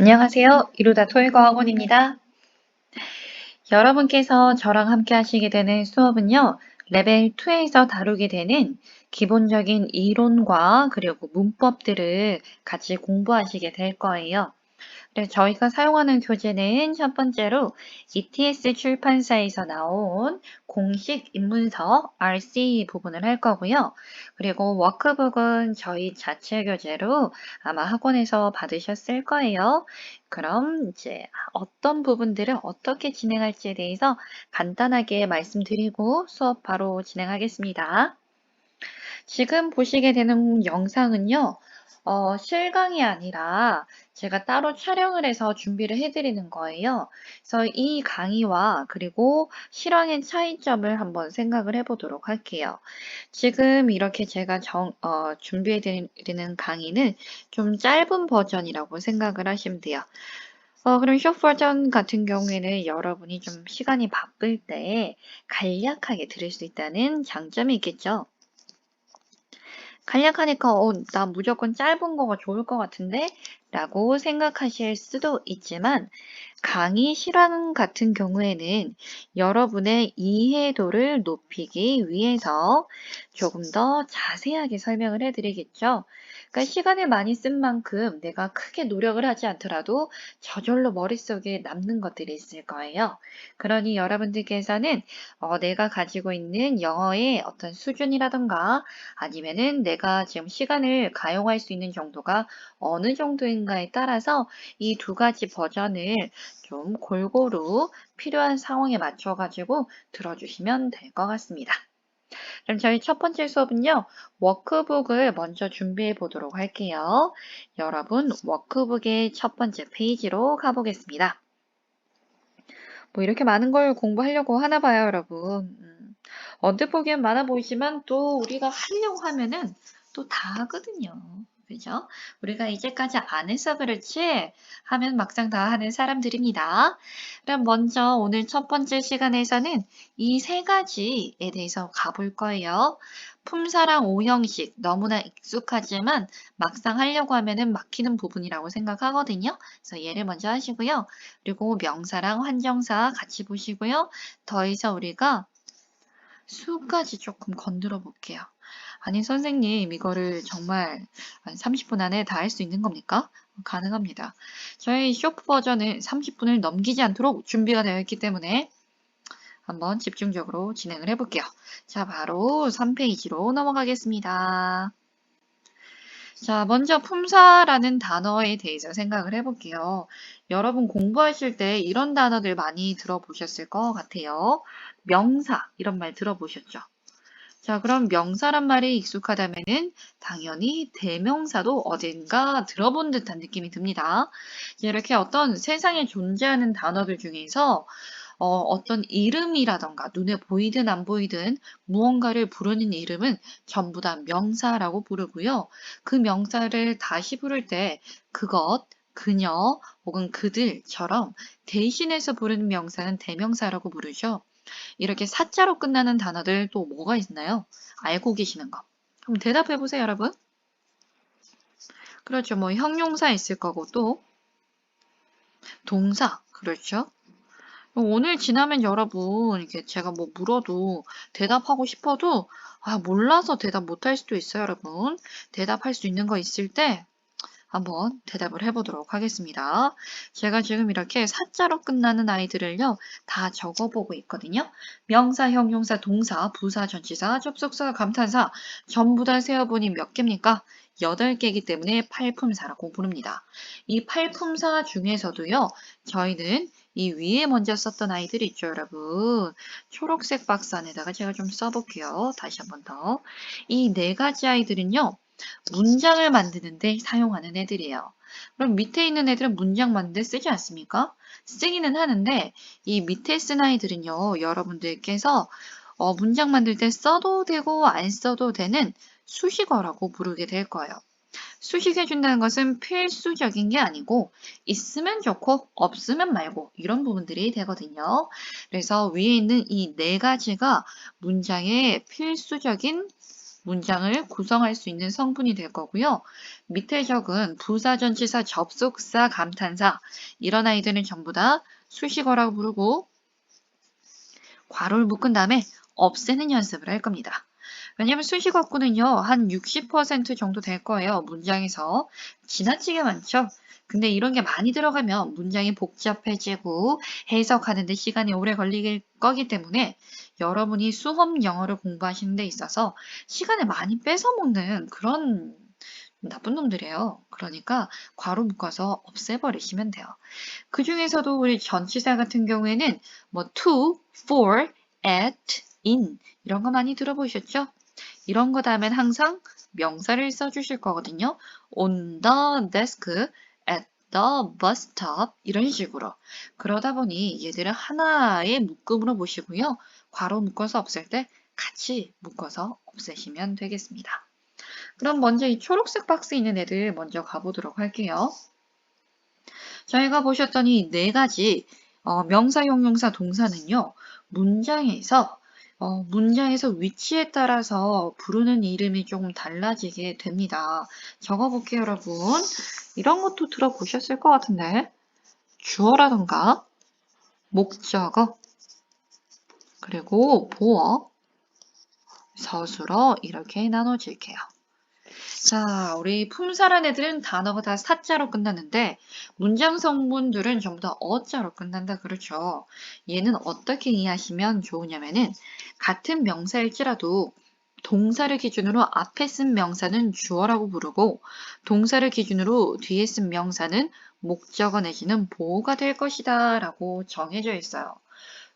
안녕하세요. 이루다 토익어 학원입니다. 여러분께서 저랑 함께 하시게 되는 수업은요, 레벨 2에서 다루게 되는 기본적인 이론과 그리고 문법들을 같이 공부하시게 될 거예요. 그래서 저희가 사용하는 교재는 첫 번째로 ETS 출판사에서 나온 공식 입문서 RC 부분을 할 거고요. 그리고 워크북은 저희 자체 교재로 아마 학원에서 받으셨을 거예요. 그럼 이제 어떤 부분들을 어떻게 진행할지에 대해서 간단하게 말씀드리고 수업 바로 진행하겠습니다. 지금 보시게 되는 영상은요, 실강이 아니라 제가 따로 촬영을 해서 준비를 해드리는 거예요. 그래서 이 강의와 그리고 실황의 차이점을 한번 생각을 해보도록 할게요. 지금 이렇게 제가 준비해드리는 강의는 좀 짧은 버전이라고 생각을 하시면 돼요. 그럼 숏 버전 같은 경우에는 여러분이 좀 시간이 바쁠 때 간략하게 들을 수 있다는 장점이 있겠죠. 간략하니까 나 무조건 짧은 거가 좋을 것 같은데? 라고 생각하실 수도 있지만 강의 실황 같은 경우에는 여러분의 이해도를 높이기 위해서 조금 더 자세하게 설명을 해드리겠죠. 그러니까 시간을 많이 쓴 만큼 내가 크게 노력을 하지 않더라도 저절로 머릿속에 남는 것들이 있을 거예요. 그러니 여러분들께서는 내가 가지고 있는 영어의 어떤 수준이라던가 아니면은 내가 지금 시간을 가용할 수 있는 정도가 어느 정도인가에 따라서 이 두 가지 버전을 좀 골고루 필요한 상황에 맞춰가지고 들어주시면 될 것 같습니다. 그럼 저희 첫 번째 수업은요, 워크북을 먼저 준비해 보도록 할게요. 여러분, 워크북의 첫 번째 페이지로 가보겠습니다. 뭐 이렇게 많은 걸 공부하려고 하나 봐요, 여러분. 언뜻 보기엔 많아 보이지만 또 우리가 하려고 하면은 또 다 하거든요. 그죠? 우리가 이제까지 안 해서 그렇지 하면 막상 다 하는 사람들입니다. 그럼 먼저 오늘 첫 번째 시간에서는 이 세 가지에 대해서 가볼 거예요. 품사랑 오형식 너무나 익숙하지만 막상 하려고 하면은 막히는 부분이라고 생각하거든요. 그래서 얘를 먼저 하시고요. 그리고 명사랑 환정사 같이 보시고요. 더해서 우리가 수까지 조금 건드려 볼게요. 아니 선생님 이거를 정말 한 30분 안에 다 할 수 있는 겁니까? 가능합니다. 저희 쇼프 버전은 30분을 넘기지 않도록 준비가 되어 있기 때문에 한번 집중적으로 진행을 해볼게요. 자, 바로 3페이지로 넘어가겠습니다. 자, 먼저 품사라는 단어에 대해서 생각을 해볼게요. 여러분 공부하실 때 이런 단어들 많이 들어보셨을 것 같아요. 명사, 이런 말 들어보셨죠? 자, 그럼 명사란 말이 익숙하다면은 당연히 대명사도 어딘가 들어본 듯한 느낌이 듭니다. 이렇게 어떤 세상에 존재하는 단어들 중에서 어떤 이름이라던가 눈에 보이든 안 보이든 무언가를 부르는 이름은 전부 다 명사라고 부르고요. 그 명사를 다시 부를 때 그것, 그녀 혹은 그들처럼 대신해서 부르는 명사는 대명사라고 부르죠. 이렇게 사자로 끝나는 단어들 또 뭐가 있나요? 알고 계시는 거. 그럼 대답해 보세요, 여러분. 그렇죠. 뭐 형용사 있을 거고 또 동사. 그렇죠. 오늘 지나면 여러분 이게 제가 뭐 물어도 대답하고 싶어도 몰라서 대답 못할 수도 있어요, 여러분. 대답할 수 있는 거 있을 때 한번 대답을 해보도록 하겠습니다. 제가 지금 이렇게 사자로 끝나는 아이들을요, 다 적어보고 있거든요. 명사, 형용사, 동사, 부사, 전치사, 접속사, 감탄사 전부 다 세어보니 몇 개입니까? 8개이기 때문에 팔품사라고 부릅니다. 이 팔품사 중에서도요, 저희는 이 위에 먼저 썼던 아이들 있죠, 여러분. 초록색 박스 안에다가 제가 좀 써볼게요. 다시 한 번 더. 이 네 가지 아이들은요, 문장을 만드는데 사용하는 애들이에요. 그럼 밑에 있는 애들은 문장 만드는데 쓰지 않습니까? 쓰기는 하는데 이 밑에 쓴 아이들은요. 여러분들께서 문장 만들 때 써도 되고 안 써도 되는 수식어라고 부르게 될 거예요. 수식해준다는 것은 필수적인 게 아니고 있으면 좋고 없으면 말고 이런 부분들이 되거든요. 그래서 위에 있는 이 네 가지가 문장의 필수적인 문장을 구성할 수 있는 성분이 될 거고요. 밑에 적은 부사, 전치사, 접속사, 감탄사 이런 아이들은 전부 다 수식어라고 부르고 괄호를 묶은 다음에 없애는 연습을 할 겁니다. 왜냐하면 수식어구는요, 한 60% 정도 될 거예요. 문장에서. 지나치게 많죠? 근데 이런 게 많이 들어가면 문장이 복잡해지고 해석하는 데 시간이 오래 걸릴 거기 때문에 여러분이 수험 영어를 공부하시는 데 있어서 시간을 많이 뺏어먹는 그런 나쁜 놈들이에요. 그러니까 괄호 묶어서 없애버리시면 돼요. 그 중에서도 우리 전치사 같은 경우에는 뭐 to, for, at, in 이런 거 많이 들어보셨죠? 이런 거 다음엔 항상 명사를 써주실 거거든요. on the desk, at the bus stop 이런 식으로. 그러다 보니 얘들은 하나의 묶음으로 보시고요. 괄호 묶어서 없앨 때 같이 묶어서 없애시면 되겠습니다. 그럼 먼저 이 초록색 박스에 있는 애들 먼저 가보도록 할게요. 저희가 보셨던 이 네 가지 명사, 형용사, 동사는요. 문장에서 위치에 따라서 부르는 이름이 조금 달라지게 됩니다. 적어볼게요, 여러분. 이런 것도 들어보셨을 것 같은데. 주어라던가 목적어, 그리고 보어, 서술어 이렇게 나눠질게요. 자, 우리 품사란 애들은 단어가 다 사자로 끝나는데 문장 성분들은 전부 다 어자로 끝난다. 그렇죠? 얘는 어떻게 이해하시면 좋으냐면은 같은 명사일지라도 동사를 기준으로 앞에 쓴 명사는 주어라고 부르고 동사를 기준으로 뒤에 쓴 명사는 목적어 내지는 보어가 될 것이다 라고 정해져 있어요.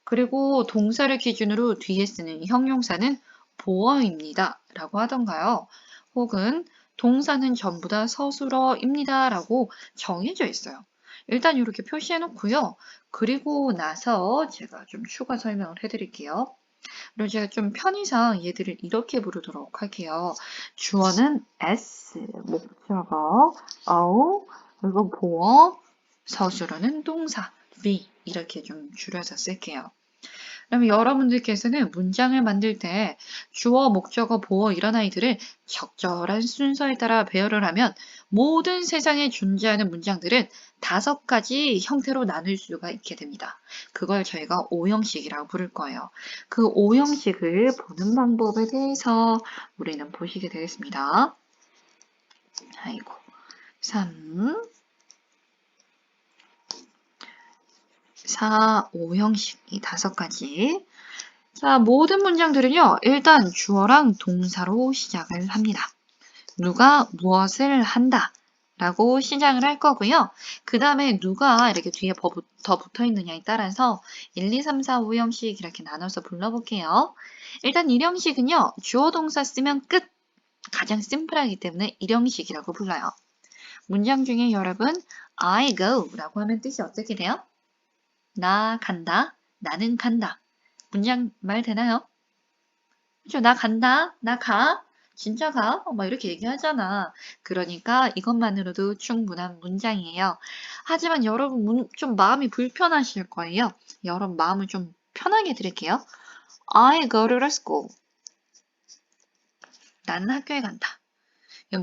그리고 동사를 기준으로 뒤에 쓰는 형용사는 보어입니다 라고 하던가요. 혹은 동사는 전부 다 서술어입니다 라고 정해져 있어요. 일단 이렇게 표시해 놓고요. 그리고 나서 제가 좀 추가 설명을 해드릴게요. 그리고 제가 좀 편의상 얘들을 이렇게 부르도록 할게요. 주어는 S, 목적어, O, 그리고 보어, 서술어는 동사, V 이렇게 좀 줄여서 쓸게요. 그러면 여러분들께서는 문장을 만들 때 주어, 목적어, 보어 이런 아이들을 적절한 순서에 따라 배열을 하면 모든 세상에 존재하는 문장들은 5가지 형태로 나눌 수가 있게 됩니다. 그걸 저희가 오형식이라고 부를 거예요. 그 오형식을 보는 방법에 대해서 우리는 보시게 되겠습니다. 아이고, 3, 4, 5형식 이 5가지. 자, 모든 문장들은요, 일단 주어랑 동사로 시작을 합니다. 누가 무엇을 한다 라고 시작을 할 거고요. 그 다음에 누가 이렇게 뒤에 더 붙어 있느냐에 따라서 1, 2, 3, 4, 5형식 이렇게 나눠서 불러볼게요. 일단 1형식은요, 주어 동사 쓰면 끝! 가장 심플하기 때문에 1형식이라고 불러요. 문장 중에 여러분, I go 라고 하면 뜻이 어떻게 돼요? 나 간다, 나는 간다. 문장 말 되나요? 그렇죠? 나 간다, 나 가, 진짜 가? 막 이렇게 얘기하잖아. 그러니까 이것만으로도 충분한 문장이에요. 하지만 여러분 좀 마음이 불편하실 거예요. 여러분 마음을 좀 편하게 드릴게요. I go to school. 나는 학교에 간다.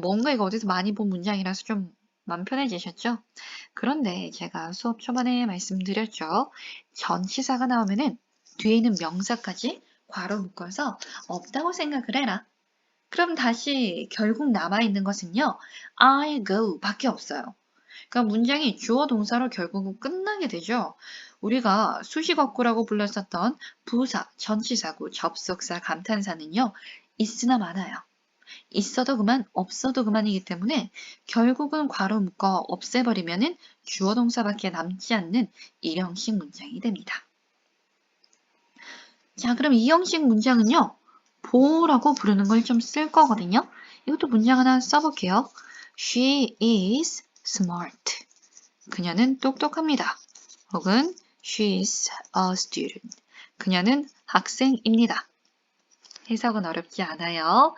뭔가 이거 어디서 많이 본 문장이라서 좀 마음 편해지셨죠? 그런데 제가 수업 초반에 말씀드렸죠. 전치사가 나오면은 뒤에 있는 명사까지 괄호 묶어서 없다고 생각을 해라. 그럼 다시 결국 남아있는 것은요. I go 밖에 없어요. 그러니까 문장이 주어 동사로 결국은 끝나게 되죠. 우리가 수식어구라고 불렀었던 부사, 전치사구, 접속사, 감탄사는요. 있으나 마나요. 있어도 그만, 없어도 그만이기 때문에 결국은 괄호 묶어 없애버리면은 주어 동사밖에 남지 않는 1형식 문장이 됩니다. 자, 그럼 2형식 문장은요. 보라고 부르는 걸 좀 쓸 거거든요. 이것도 문장 하나 써볼게요. She is smart. 그녀는 똑똑합니다. 혹은 She is a student. 그녀는 학생입니다. 해석은 어렵지 않아요.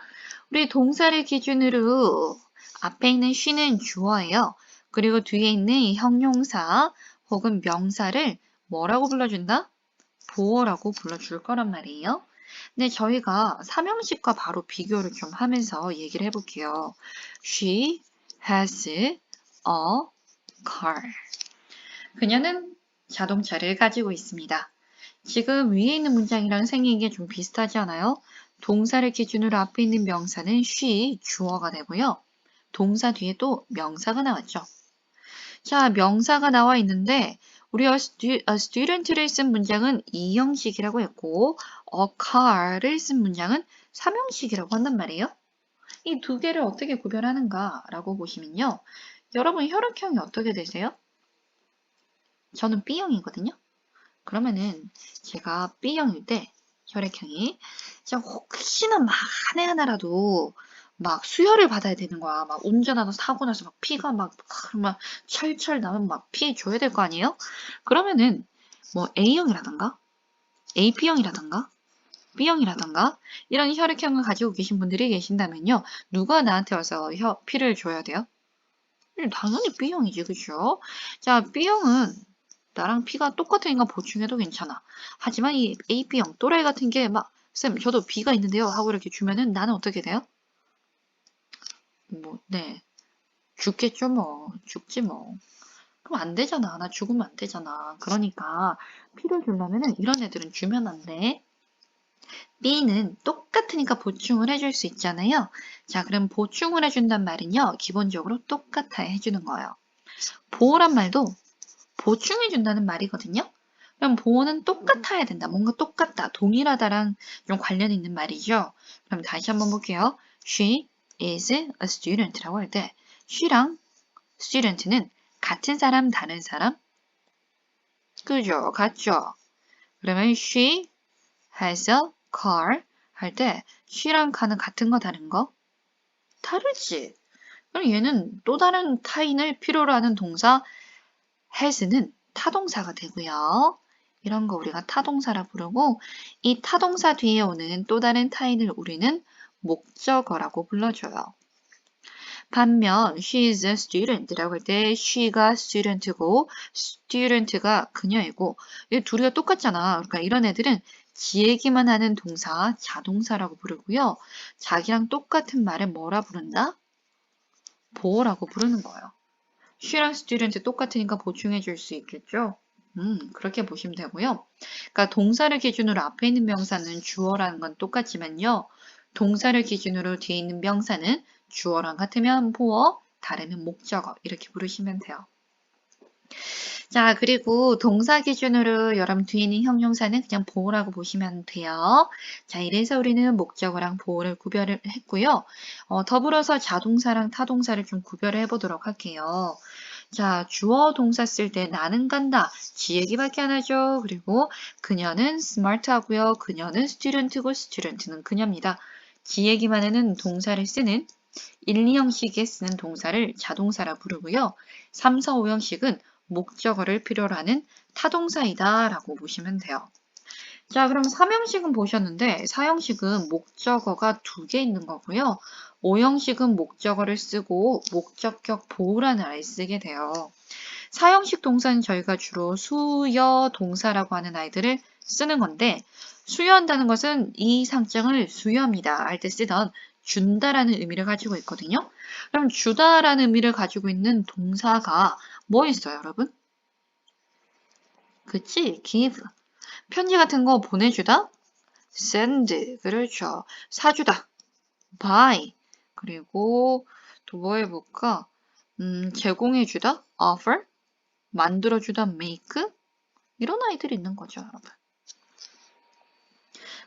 우리 동사를 기준으로 앞에 있는 she는 주어예요. 그리고 뒤에 있는 형용사 혹은 명사를 뭐라고 불러준다? 보어라고 불러줄 거란 말이에요. 네, 저희가 삼형식과 바로 비교를 좀 하면서 얘기를 해볼게요. She has a car. 그녀는 자동차를 가지고 있습니다. 지금 위에 있는 문장이랑 생긴 게 좀 비슷하지 않아요? 동사를 기준으로 앞에 있는 명사는 she, 주어가 되고요. 동사 뒤에 또 명사가 나왔죠. 자, 명사가 나와 있는데 우리 student를 쓴 문장은 2형식이라고 했고 a car를 쓴 문장은 3형식이라고 한단 말이에요. 이 두 개를 어떻게 구별하는가라고 보시면요. 여러분 혈액형이 어떻게 되세요? 저는 B형이거든요. 그러면은 제가 B형일 때 혈액형이 진짜 혹시나 만에 하나라도 막 수혈을 받아야 되는 거야. 막 운전하다 사고 나서 막 피가 막 철철 나면 막 피해 줘야 될 거 아니에요? 그러면은 뭐 A형이라던가 AB형이라던가 B형이라던가 이런 혈액형을 가지고 계신 분들이 계신다면요. 누가 나한테 와서 피를 줘야 돼요? 당연히 B형이지, 그죠? 자, B형은 나랑 피가 똑같으니까 보충해도 괜찮아. 하지만 이 AB형, 또라이 같은 게 막, 쌤, 저도 B가 있는데요. 하고 이렇게 주면은 나는 어떻게 돼요? 네. 죽겠죠, 뭐. 죽지, 뭐. 그럼 안 되잖아. 나 죽으면 안 되잖아. 그러니까 피를 주려면은 이런 애들은 주면 안 돼. B는 똑같으니까 보충을 해줄 수 있잖아요. 자, 그럼 보충을 해준단 말은요. 기본적으로 똑같아야 해주는 거예요. 보호란 말도 보충해준다는 말이거든요. 그럼 보호는 똑같아야 된다. 뭔가 똑같다. 동일하다랑 좀 관련 있는 말이죠. 그럼 다시 한번 볼게요. She is a student라고 할 때 she랑 student는 같은 사람, 다른 사람? 그죠? 같죠? 그러면 she has a car 할 때 she랑 car는 같은 거, 다른 거? 다르지. 그럼 얘는 또 다른 타인을 필요로 하는 동사 has는 타동사가 되고요. 이런 거 우리가 타동사라 부르고 이 타동사 뒤에 오는 또 다른 타인을 우리는 목적어라고 불러줘요. 반면 she is a student라고 할 때 she가 student고 student가 그녀이고 이 둘이가 똑같잖아. 그러니까 이런 애들은 지 얘기만 하는 동사 자동사라고 부르고요. 자기랑 똑같은 말을 뭐라 부른다? 보어라고 부르는 거예요. she랑 student 똑같으니까 보충해 줄 수 있겠죠? 그렇게 보시면 되고요. 그러니까 동사를 기준으로 앞에 있는 명사는 주어라는 건 똑같지만요. 동사를 기준으로 뒤에 있는 명사는 주어랑 같으면 보어, 다르면 목적어 이렇게 부르시면 돼요. 자, 그리고 동사 기준으로 여러분 뒤에 있는 형용사는 그냥 보호라고 보시면 돼요. 자, 이래서 우리는 목적어랑 보호를 구별을 했고요. 더불어서 자동사랑 타동사를 좀 구별을 해보도록 할게요. 자, 주어 동사 쓸 때 나는 간다. 지 얘기밖에 안 하죠. 그리고 그녀는 smart하고요. 그녀는 student고 student는 그녀입니다. 지 얘기만 하는 동사를 쓰는 1, 2형식에 쓰는 동사를 자동사라 부르고요. 3, 4, 5형식은 목적어를 필요로 하는 타동사이다 라고 보시면 돼요. 자, 그럼 3형식은 보셨는데 4형식은 목적어가 2개 있는 거고요. 5형식은 목적어를 쓰고 목적격 보호라는 말을 쓰게 돼요. 4형식 동사는 저희가 주로 수여 동사라고 하는 아이들을 쓰는 건데 수여한다는 것은 이 상장을 수여합니다 할 때 쓰던 준다라는 의미를 가지고 있거든요. 그럼 주다라는 의미를 가지고 있는 동사가 뭐 있어요, 여러분? 그치? give. 편지 같은 거 보내주다? send. 그렇죠. 사주다. buy. 그리고 또 뭐 해볼까? 제공해주다? offer. 만들어주다? make. 이런 아이들이 있는 거죠, 여러분.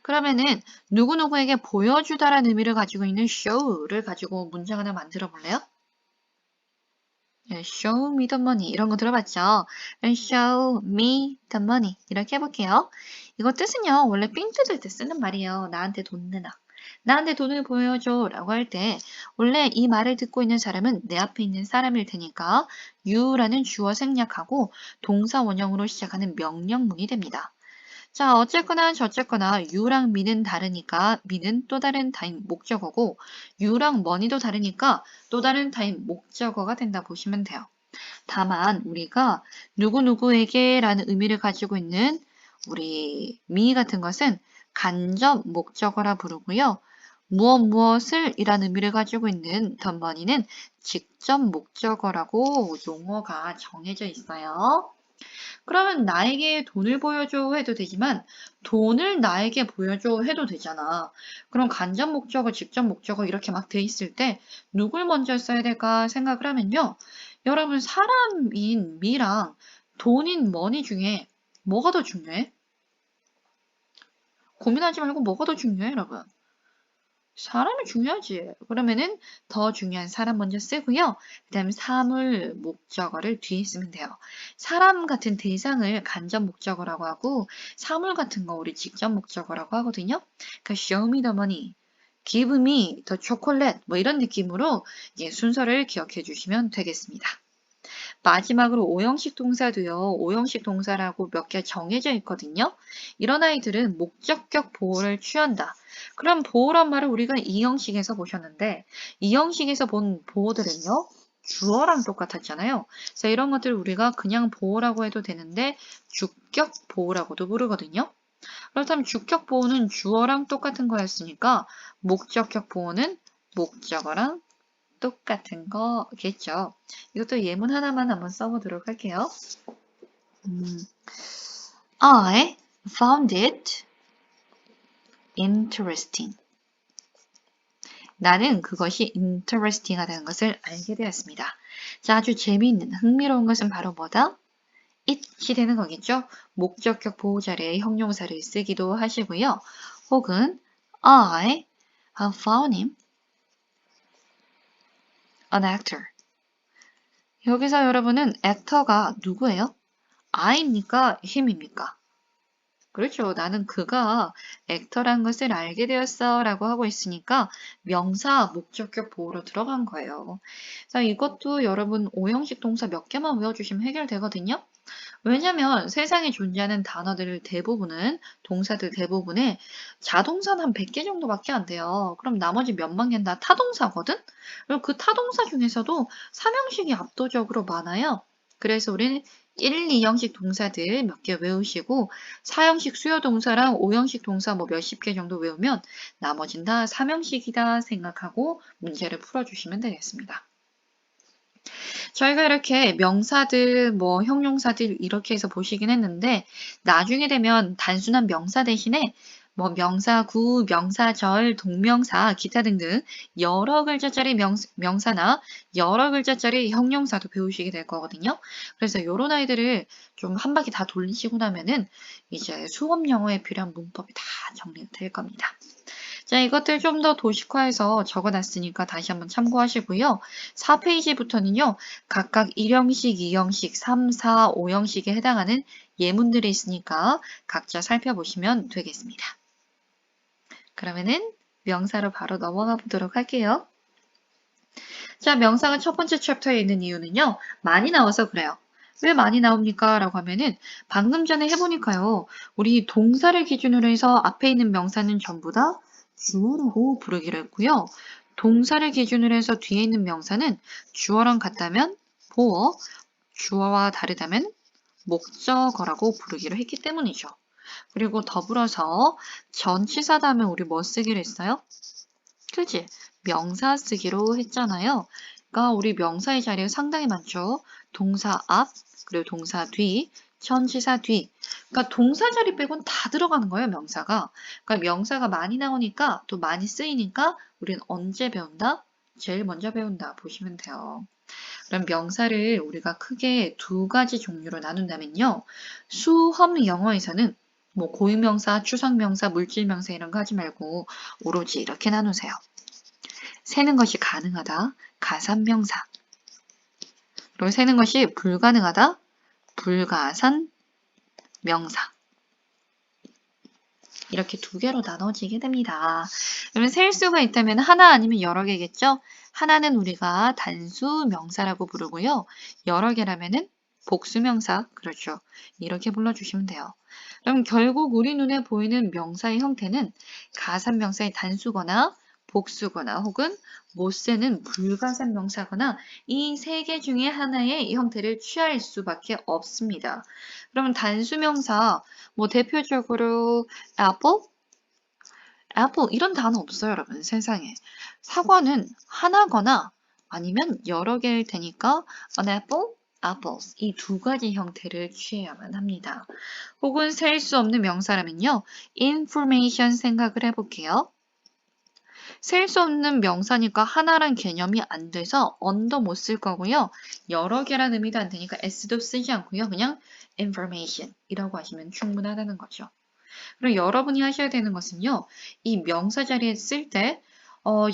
그러면은 누구누구에게 보여주다라는 의미를 가지고 있는 show를 가지고 문장 하나 만들어 볼래요? show me the money 이런 거 들어봤죠? show me the money 이렇게 해볼게요. 이거 뜻은요. 원래 삥 뜯을 때 쓰는 말이에요. 나한테 돈 내놔. 나한테 돈을 보여줘 라고 할 때 원래 이 말을 듣고 있는 사람은 내 앞에 있는 사람일 테니까 you라는 주어 생략하고 동사 원형으로 시작하는 명령문이 됩니다. 자, 어쨌거나 저쨌거나 you랑 me는 다르니까 me는 또 다른 타임 목적어고 you랑 money도 다르니까 또 다른 타임 목적어가 된다 보시면 돼요. 다만 우리가 누구누구에게 라는 의미를 가지고 있는 우리 me 같은 것은 간접 목적어라 부르고요. 무엇을 이라는 의미를 가지고 있는 the money는 직접 목적어라고 용어가 정해져 있어요. 그러면 나에게 돈을 보여줘 해도 되지만 돈을 나에게 보여줘 해도 되잖아. 그럼 간접 목적어, 직접 목적어 이렇게 막 돼 있을 때 누굴 먼저 써야 될까 생각을 하면요. 여러분 사람인 me랑 돈인 money 중에 뭐가 더 중요해? 고민하지 말고 뭐가 더 중요해, 여러분? 사람이 중요하지. 그러면은 더 중요한 사람 먼저 쓰고요. 그 다음에 사물 목적어를 뒤에 쓰면 돼요. 사람 같은 대상을 간접 목적어라고 하고 사물 같은 거 우리 직접 목적어라고 하거든요. 그러니까 show me the money, give me the chocolate 뭐 이런 느낌으로 이제 순서를 기억해 주시면 되겠습니다. 마지막으로 오형식 동사도요. 오형식 동사라고 몇 개 정해져 있거든요. 이런 아이들은 목적격 보호를 취한다. 그럼 보호란 말을 우리가 이 형식에서 보셨는데 이 형식에서 본 보호들은요. 주어랑 똑같았잖아요. 그래서 이런 것들을 우리가 그냥 보호라고 해도 되는데 주격 보호라고도 부르거든요. 그렇다면 주격 보호는 주어랑 똑같은 거였으니까 목적격 보호는 목적어랑 똑같은 거겠죠. 이것도 예문 하나만 한번 써보도록 할게요. I found it interesting. 나는 그것이 interesting하다는 것을 알게 되었습니다. 자, 아주 재미있는, 흥미로운 것은 바로 뭐다? it이 되는 거겠죠? 목적격 보호 자리에 형용사를 쓰기도 하시고요. 혹은 I have found him an actor. 여기서 여러분은 actor가 누구예요? I입니까? him입니까? 그렇죠. 나는 그가 액터란 것을 알게 되었어 라고 하고 있으니까 명사 목적격 보호로 들어간 거예요. 자, 이것도 여러분 오형식 동사 몇 개만 외워주시면 해결되거든요. 왜냐면 세상에 존재하는 단어들 대부분은 동사들 대부분에 자동사는 한 100개 정도밖에 안 돼요. 그럼 나머지 몇만 개는 다 타동사거든? 그리고 그 타동사 중에서도 삼형식이 압도적으로 많아요. 그래서 우리는 1, 2형식 동사들 몇 개 외우시고 4형식 수요 동사랑 5형식 동사 뭐 몇십 개 정도 외우면 나머진 다 3형식이다 생각하고 문제를 풀어주시면 되겠습니다. 저희가 이렇게 명사들, 뭐 형용사들 이렇게 해서 보시긴 했는데 나중에 되면 단순한 명사 대신에 뭐 명사구, 명사절, 동명사, 기타 등등 여러 글자짜리 명사나 여러 글자짜리 형용사도 배우시게 될 거거든요. 그래서 이런 아이들을 좀 한 바퀴 다 돌리시고 나면은 이제 수업 영어에 필요한 문법이 다 정리가 될 겁니다. 자, 이것들 좀 더 도식화해서 적어놨으니까 다시 한번 참고하시고요. 4페이지부터는요. 각각 1형식, 2형식, 3, 4, 5형식에 해당하는 예문들이 있으니까 각자 살펴보시면 되겠습니다. 그러면은 명사로 바로 넘어가 보도록 할게요. 자, 명사가 첫 번째 챕터에 있는 이유는요. 많이 나와서 그래요. 왜 많이 나옵니까? 라고 하면은 방금 전에 해보니까요. 우리 동사를 기준으로 해서 앞에 있는 명사는 전부 다 주어라고 부르기로 했고요. 동사를 기준으로 해서 뒤에 있는 명사는 주어랑 같다면 보어, 주어와 다르다면 목적어라고 부르기로 했기 때문이죠. 그리고 더불어서 전치사 다음에 우리 뭐 쓰기로 했어요? 그치? 명사 쓰기로 했잖아요. 그러니까 우리 명사의 자리가 상당히 많죠. 동사 앞, 그리고 동사 뒤, 전치사 뒤. 그러니까 동사 자리 빼곤 다 들어가는 거예요, 명사가. 그러니까 명사가 많이 나오니까 또 많이 쓰이니까 우리는 언제 배운다? 제일 먼저 배운다 보시면 돼요. 그럼 명사를 우리가 크게 두 가지 종류로 나눈다면요. 수험 영어에서는 뭐 고유명사, 추상명사, 물질명사 이런 거 하지 말고 오로지 이렇게 나누세요. 세는 것이 가능하다, 가산명사. 그리고 세는 것이 불가능하다, 불가산 명사. 이렇게 두 개로 나눠지게 됩니다. 그러면 셀 수가 있다면 하나 아니면 여러 개겠죠? 하나는 우리가 단수 명사라고 부르고요. 여러 개라면은 복수명사, 그렇죠. 이렇게 불러주시면 돼요. 그럼 결국 우리 눈에 보이는 명사의 형태는 가산명사의 단수거나 복수거나 혹은 못 쓰는 불가산 명사거나 이 세 개 중에 하나의 형태를 취할 수밖에 없습니다. 그러면 단수명사 뭐 대표적으로 apple, apple 이런 단어 없어요, 여러분. 세상에. 사과는 하나거나 아니면 여러 개일 테니까 an apple, apples 이 두 가지 형태를 취해야만 합니다. 혹은 셀 수 없는 명사라면요. information 생각을 해볼게요. 셀 수 없는 명사니까 하나란 개념이 안 돼서 on도 못 쓸 거고요. 여러 개란 의미도 안 되니까 s도 쓰지 않고요. 그냥 information 이라고 하시면 충분하다는 거죠. 그리고 여러분이 하셔야 되는 것은요. 이 명사 자리에 쓸 때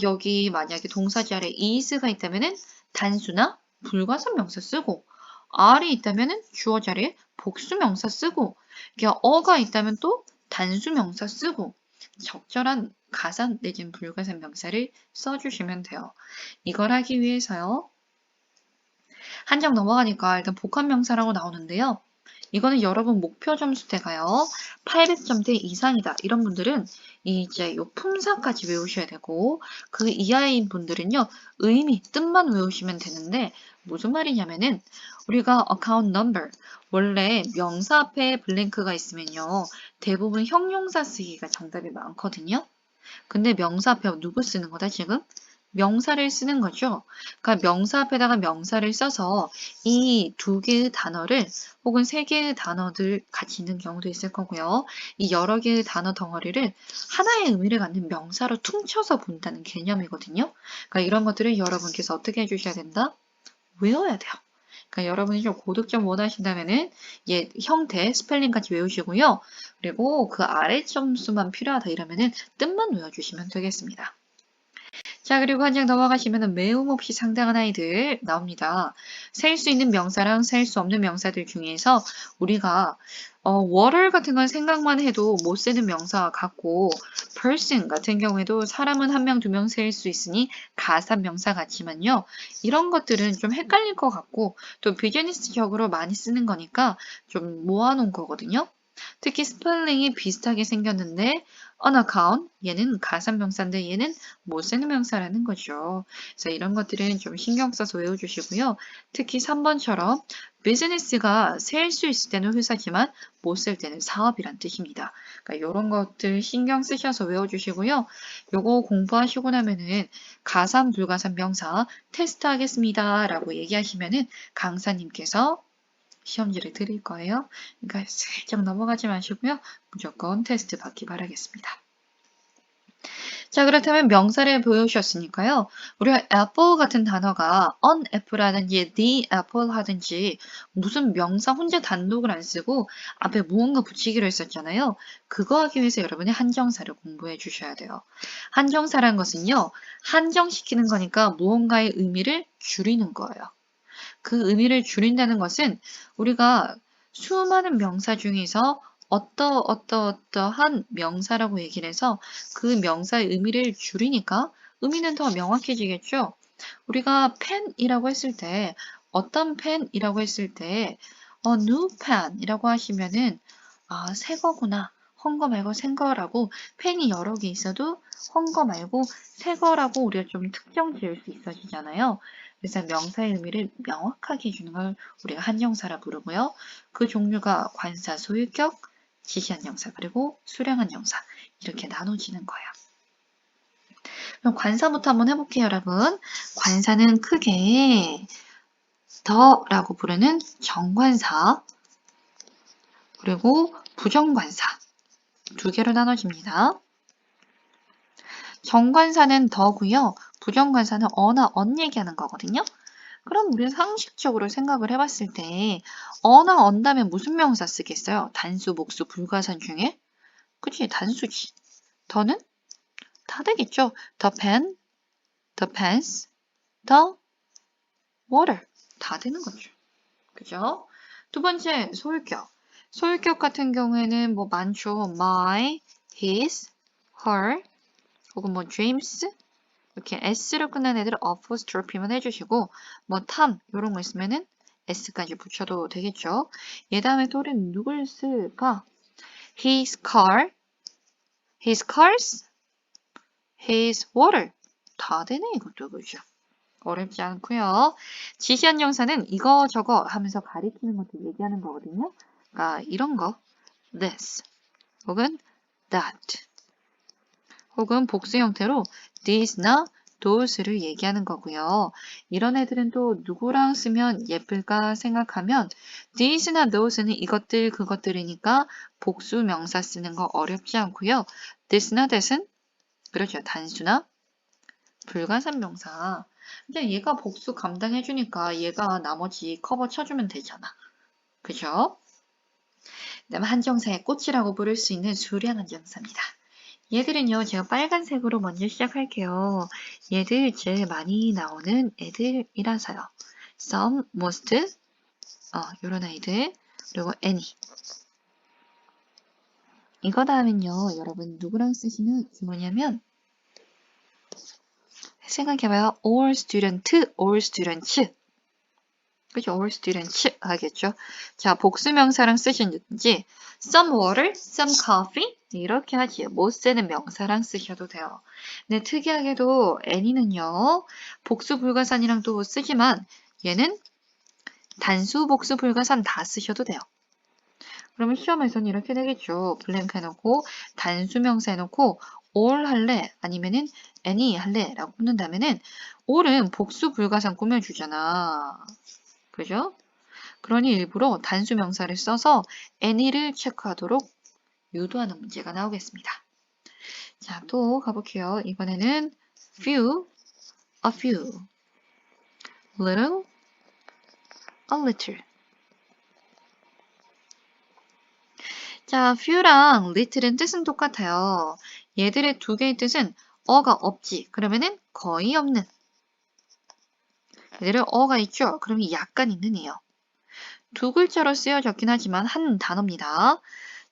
여기 만약에 동사 자리에 is가 있다면은 단수나 불과선 명사 쓰고 are이 있다면은 주어 자리에 복수 명사 쓰고 이게 어가 있다면 또 단수 명사 쓰고 적절한 가산 내지는 불가산 명사를 써주시면 돼요. 이걸 하기 위해서요. 한 장 넘어가니까 일단 복합명사라고 나오는데요. 이거는 여러분 목표 점수대가요. 800점대 이상이다. 이런 분들은 이제 요 품사까지 외우셔야 되고 그 이하인 분들은요. 의미, 뜻만 외우시면 되는데 무슨 말이냐면은 우리가 account number 원래 명사 앞에 블랭크가 있으면요. 대부분 형용사 쓰기가 정답이 많거든요. 근데 명사 앞에 누구 쓰는 거다 지금? 명사를 쓰는 거죠. 그러니까 명사 앞에다가 명사를 써서 이 두 개의 단어를 혹은 세 개의 단어들 같이 있는 경우도 있을 거고요. 이 여러 개의 단어 덩어리를 하나의 의미를 갖는 명사로 퉁쳐서 본다는 개념이거든요. 그러니까 이런 것들을 여러분께서 어떻게 해주셔야 된다? 외워야 돼요. 그러니까 여러분이 좀 고득점 원하신다면은 형태, 스펠링까지 외우시고요. 그리고 그 아래 점수만 필요하다 이러면은 뜻만 외워주시면 되겠습니다. 자, 그리고 한 장 넘어가시면 매움 없이 상당한 아이들 나옵니다. 셀 수 있는 명사랑 셀 수 없는 명사들 중에서 우리가 water 같은 건 생각만 해도 못 세는 명사 같고 person 같은 경우에도 사람은 한 명, 두 명 셀 수 있으니 가산 명사 같지만요. 이런 것들은 좀 헷갈릴 것 같고 또 비즈니스적으로 많이 쓰는 거니까 좀 모아놓은 거거든요. 특히 스펠링이 비슷하게 생겼는데 on account 얘는 가산명사인데 얘는 못 쓰는 명사라는 거죠. 그래서 이런 것들은 좀 신경 써서 외워주시고요. 특히 3번처럼 비즈니스가 셀 수 있을 때는 회사지만 못 쓸 때는 사업이란 뜻입니다. 그러니까 이런 것들 신경 쓰셔서 외워주시고요. 요거 공부하시고 나면은 가산 불가산 명사 테스트 하겠습니다 라고 얘기하시면은 강사님께서 시험지를 드릴 거예요. 그러니까 살짝 넘어가지 마시고요. 무조건 테스트 받기 바라겠습니다. 자, 그렇다면 명사를 배우셨으니까요. 우리가 apple 같은 단어가 on apple라든지 the apple 하든지 무슨 명사 혼자 단독을 안 쓰고 앞에 무언가 붙이기로 했었잖아요. 그거 하기 위해서 여러분이 한정사를 공부해 주셔야 돼요. 한정사란 것은요. 한정시키는 거니까 무언가의 의미를 줄이는 거예요. 그 의미를 줄인다는 것은 우리가 수많은 명사 중에서 어떠한 명사라고 얘기를 해서 그 명사의 의미를 줄이니까 의미는 더 명확해지겠죠. 우리가 펜이라고 했을 때 어떤 펜이라고 했을 때 new pen이라고 하시면은 새 거구나. 헌 거 말고 새 거라고 펜이 여러 개 있어도 헌 거 말고 새 거라고 우리가 좀 특정 지을 수 있어지잖아요. 그래서 명사의 의미를 명확하게 해주는 걸 우리가 한정사라 부르고요. 그 종류가 관사, 소유격, 지시한 명사, 그리고 수량한 명사 이렇게 나눠지는 거예요. 그럼 관사부터 한번 해볼게요, 여러분. 관사는 크게 더라고 부르는 정관사, 그리고 부정관사 두 개로 나눠집니다. 정관사는 더고요. 부정관사는 어나 언 얘기하는 거거든요. 그럼 우리는 상식적으로 생각을 해봤을 때 어나 언 다음에 무슨 명사 쓰겠어요? 단수, 목수, 불가산 중에? 그치, 단수지. 더는? 다 되겠죠. The pen, the pens, the water. 다 되는 거죠. 그죠? 두 번째, 소유격. 소유격 같은 경우에는 뭐 많죠. my, his, her, 혹은 뭐 James 이렇게 S로 끝난 애들은 apostrophe만 해주시고 뭐 탐 이런 거 있으면은 S까지 붙여도 되겠죠. 얘 다음에 또 우리는 누굴 쓸까? His car, his cars, his water 다 되네 이것도 그죠? 어렵지 않고요. 지시한 명사는 이거 저거 하면서 가리키는 것도 얘기하는 거거든요. 그러니까 이런 거 this 혹은 that 혹은 복수 형태로 these나 those를 얘기하는 거고요. 이런 애들은 또 누구랑 쓰면 예쁠까 생각하면 these나 those는 이것들 그것들이니까 복수 명사 쓰는 거 어렵지 않고요. this나 that은 그렇죠. 단수나 불가산 명사. 근데 얘가 복수 감당해주니까 얘가 나머지 커버 쳐주면 되잖아. 그죠? 그다음에 한정사의 꽃이라고 부를 수 있는 수량 한정사입니다. 얘들은요, 제가 빨간색으로 먼저 시작할게요. 얘들 제일 많이 나오는 애들이라서요. some, most, 요런 아이들, 그리고 any. 이거 다음엔요, 여러분 누구랑 쓰시면 뭐냐면, 생각해봐요. all student, all students. 그죠? all students 하겠죠. 자, 복수명사랑 쓰시는지 some water, some coffee 이렇게 하지요. most는 명사랑 쓰셔도 돼요. 네, 특이하게도 any는요. 복수 불가산이랑 또 쓰지만 얘는 단수 복수 불가산 다 쓰셔도 돼요. 그러면 시험에서는 이렇게 되겠죠. 블랭크 해놓고 단수 명사 해놓고 all 할래 아니면은 any 할래 라고 묻는다면은 all은 복수 불가산 꾸며주잖아. 그죠? 그러니 일부러 단수 명사를 써서 any를 체크하도록 유도하는 문제가 나오겠습니다. 자, 또 가볼게요. 이번에는 few, a few, little, a little. 자, few랑 little은 뜻은 똑같아요. 얘들의 두 개의 뜻은 어가 없지. 그러면은 거의 없는. 얘들은 어가 있죠. 그러면 약간 있는 이요. 두 글자로 쓰여 적긴 하지만 한 단어입니다.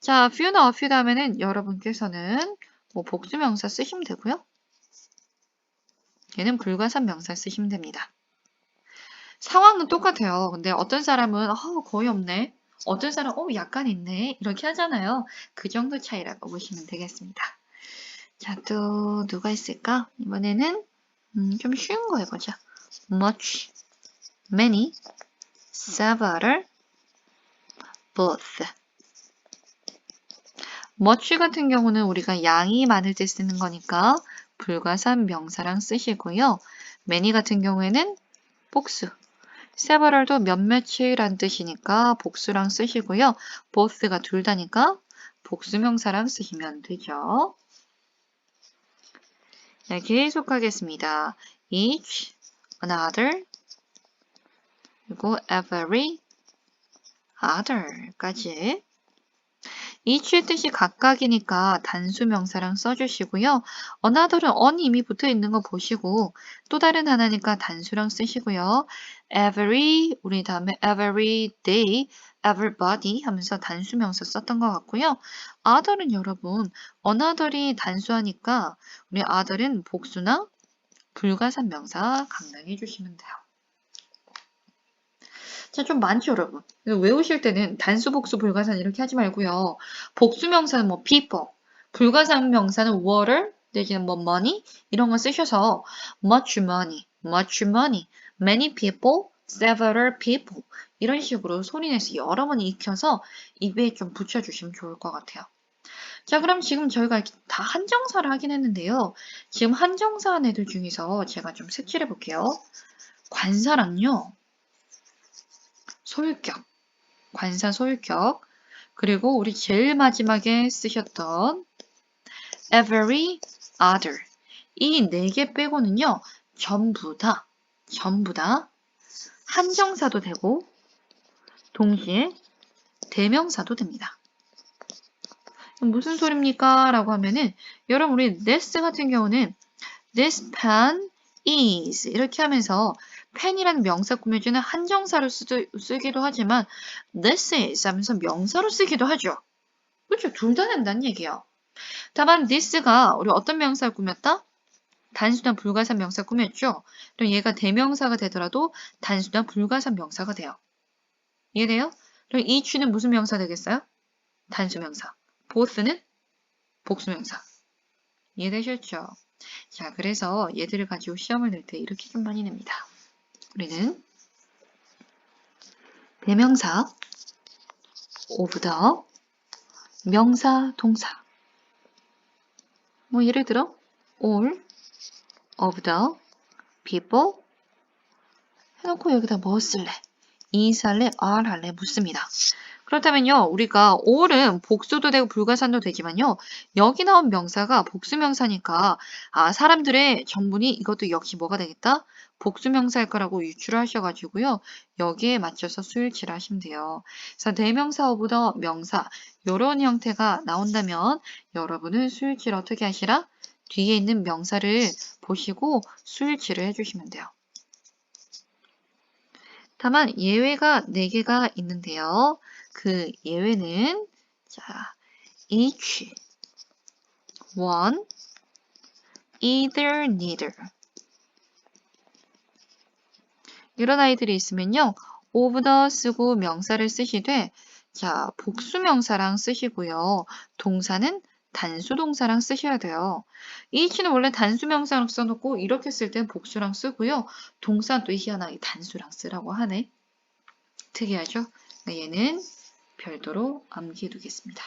자, few나 a few 다음에는 여러분께서는 뭐 복수명사 쓰시면 되고요. 얘는 불가산 명사 쓰시면 됩니다. 상황은 똑같아요. 근데 어떤 사람은 거의 없네. 어떤 사람은 약간 있네. 이렇게 하잖아요. 그 정도 차이라고 보시면 되겠습니다. 자, 또 누가 있을까? 이번에는 좀 쉬운 거 해보자. much, many, several, both. much 같은 경우는 우리가 양이 많을 때 쓰는 거니까 불가산 명사랑 쓰시고요. many 같은 경우에는 복수. several도 몇몇이란 뜻이니까 복수랑 쓰시고요. both가 둘 다니까 복수명사랑 쓰시면 되죠. 네, 계속 하겠습니다. each, another, 그리고 every, other까지. each의 뜻이 각각이니까 단수명사랑 써주시고요. another은 on이 이미 붙어 있는 거 보시고 또 다른 하나니까 단수랑 쓰시고요. every, 우리 다음에 every day, everybody 하면서 단수명사 썼던 것 같고요. other은 여러분, another이 단수하니까 우리 other은 복수나 불가산 명사 감당해 주시면 돼요. 자, 좀 많죠, 여러분. 외우실 때는 단수, 복수, 불가산 이렇게 하지 말고요. 복수 명사는 뭐 people, 불가산 명사는 water, 내지는 뭐 money 이런 거 쓰셔서 much money, much money, many people, several people 이런 식으로 소리내서 여러 번 익혀서 입에 좀 붙여주시면 좋을 것 같아요. 자, 그럼 지금 저희가 이렇게 다 한정사를 하긴 했는데요. 지금 한정사한 애들 중에서 제가 좀 색칠해 볼게요. 관사랑요. 소유격, 관사 소유격, 그리고 우리 제일 마지막에 쓰셨던 every other 이 네 개 빼고는요 전부 다 한정사도 되고 동시에 대명사도 됩니다. 무슨 소리입니까? 라고 하면은 여러분 우리 this 같은 경우는 this pen is 이렇게 하면서 펜이라는 명사 꾸며주는 한정사로 쓰기도 하지만 this is 하면서 명사로 쓰기도 하죠. 그렇죠. 둘 다 된다는 얘기예요. 다만 this가 우리 어떤 명사를 꾸몄다? 단수나 불가산 명사 꾸몄죠. 그럼 얘가 대명사가 되더라도 단수나 불가산 명사가 돼요. 이해돼요? 그럼 이 취는 무슨 명사 되겠어요? 단수명사. both는 복수명사. 이해되셨죠? 자, 그래서 얘들을 가지고 시험을 낼 때 이렇게 좀 많이 냅니다. 우리는 대명사, of the, 명사, 동사. 뭐 예를 들어 all of the people 해놓고 여기다 뭐 쓸래? is 할래? are 할래? 묻습니다. 그렇다면요, 우리가 all은 복수도 되고 불가산도 되지만요, 여기 나온 명사가 복수명사니까 사람들의 전문이 이것도 역시 뭐가 되겠다? 복수명사일 거라고 유추를 하셔가지고요, 여기에 맞춰서 수일치를 하시면 돼요. 그래서 대명사 어부더 명사 이런 형태가 나온다면 여러분은 수일치를 어떻게 하시라? 뒤에 있는 명사를 보시고 수일치를 해주시면 돼요. 다만 예외가 4개가 있는데요. 그 예외는 each, one, either, neither 이런 아이들이 있으면요. of the 쓰고 명사를 쓰시되 복수명사랑 쓰시고요. 동사는 단수동사랑 쓰셔야 돼요. each는 원래 단수명사랑 써놓고 이렇게 쓸 땐 복수랑 쓰고요. 동사는 또 희한하게 단수랑 쓰라고 하네. 특이하죠? 얘는 별도로 암기해 두겠습니다.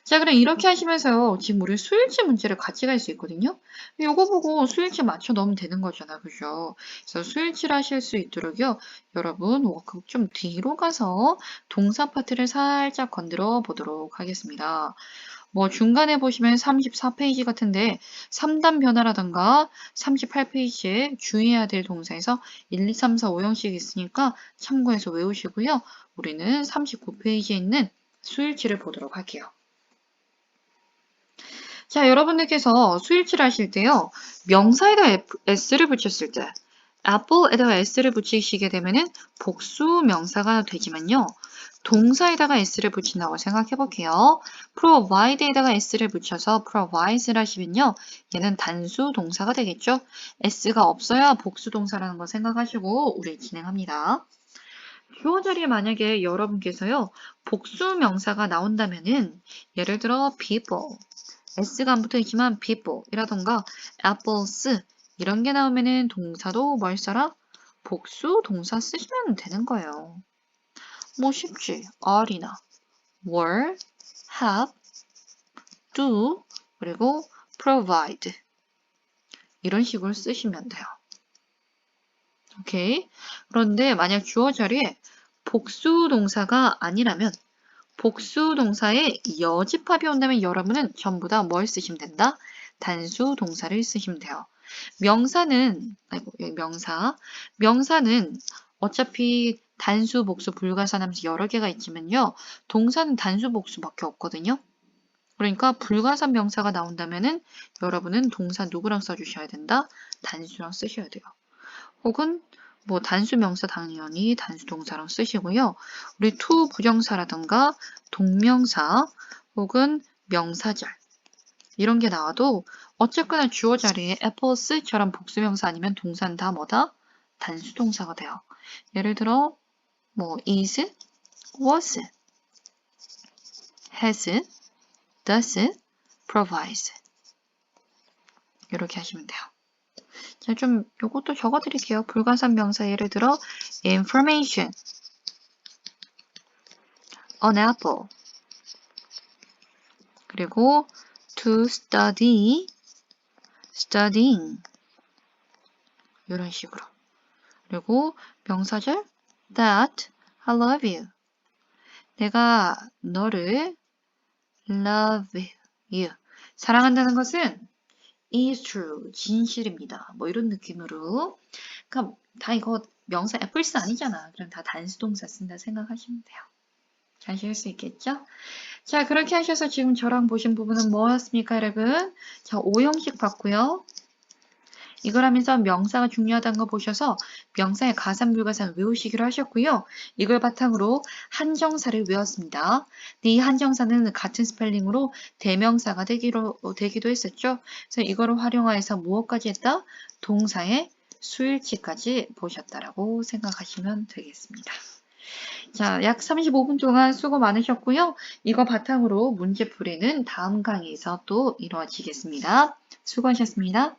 자, 그럼 이렇게 하시면서요. 지금 우리 수일치 문제를 같이 갈 수 있거든요. 이거 보고 수일치 맞춰 넣으면 되는 거잖아. 그죠? 그래서 수일치를 하실 수 있도록요. 여러분 워크북 좀 뒤로 가서 동사 파트를 살짝 건드려 보도록 하겠습니다. 뭐 중간에 보시면 34페이지 같은데 3단 변화라던가 38페이지에 주의해야 될 동사에서 1, 2, 3, 4, 5형식 있으니까 참고해서 외우시고요. 우리는 39페이지에 있는 수일치를 보도록 할게요. 자, 여러분들께서 수일치를 하실 때요. 명사에다 s를 붙였을 때 apple에다가 s를 붙이시게 되면은 복수 명사가 되지만요. 동사에다가 s를 붙인다고 생각해 볼게요. provide에다가 s를 붙여서 provide를 하시면요. 얘는 단수 동사가 되겠죠. s가 없어야 복수 동사라는 거 생각하시고 우리 진행합니다. 주어 자리에 만약에 여러분께서요. 복수 명사가 나온다면은 예를 들어 people s가 안 붙어 있지만 people이라던가 apples 이런 게 나오면은 동사도 뭘 써라? 복수 동사 쓰시면 되는 거예요. 뭐 쉽지? are나 were, have, do 그리고 provide 이런 식으로 쓰시면 돼요. 오케이. 그런데 만약 주어 자리에 복수 동사가 아니라면 복수 동사에 여집합이 온다면 여러분은 전부 다 뭘 쓰시면 된다? 단수 동사를 쓰시면 돼요. 명사는 여기 명사는 어차피 단수, 복수, 불가산하면서 여러 개가 있지만요. 동사는 단수, 복수밖에 없거든요. 그러니까 불가산 명사가 나온다면은 여러분은 동사 누구랑 써주셔야 된다? 단수랑 쓰셔야 돼요. 혹은 뭐 단수 명사 당연히 단수 동사랑 쓰시고요. 우리 to 부정사라던가 동명사 혹은 명사절 이런 게 나와도 어쨌거나 주어 자리에 apples처럼 복수명사 아니면 동사는 다 뭐다? 단수 동사가 돼요. 예를 들어 뭐 is, was, has, does, provides 이렇게 하시면 돼요. 자, 좀 요것도 적어드릴게요. 불가산 명사 예를 들어 information, an apple 그리고 to study, studying 이런 식으로 그리고 명사절 that I love you 내가 너를 love you 사랑한다는 것은 is true 진실입니다. 뭐 이런 느낌으로 그러니까 다 이거 명사 애플스 아니잖아. 그럼 다 단수 동사 쓴다 생각하시면 돼요. 잘 하실 수 있겠죠? 자, 그렇게 하셔서 지금 저랑 보신 부분은 뭐였습니까, 여러분? 자, 5형식 봤고요. 이걸 하면서 명사가 중요하다는 거 보셔서 명사의 가산, 불가산 외우시기로 하셨고요. 이걸 바탕으로 한정사를 외웠습니다. 이 한정사는 같은 스펠링으로 대명사가 되기도 했었죠. 그래서 이거를 활용해서 무엇까지 했다? 동사의 수일치까지 보셨다라고 생각하시면 되겠습니다. 자, 약 35분 동안 수고 많으셨고요. 이거 바탕으로 문제 풀이는 다음 강의에서 또 이루어지겠습니다. 수고하셨습니다.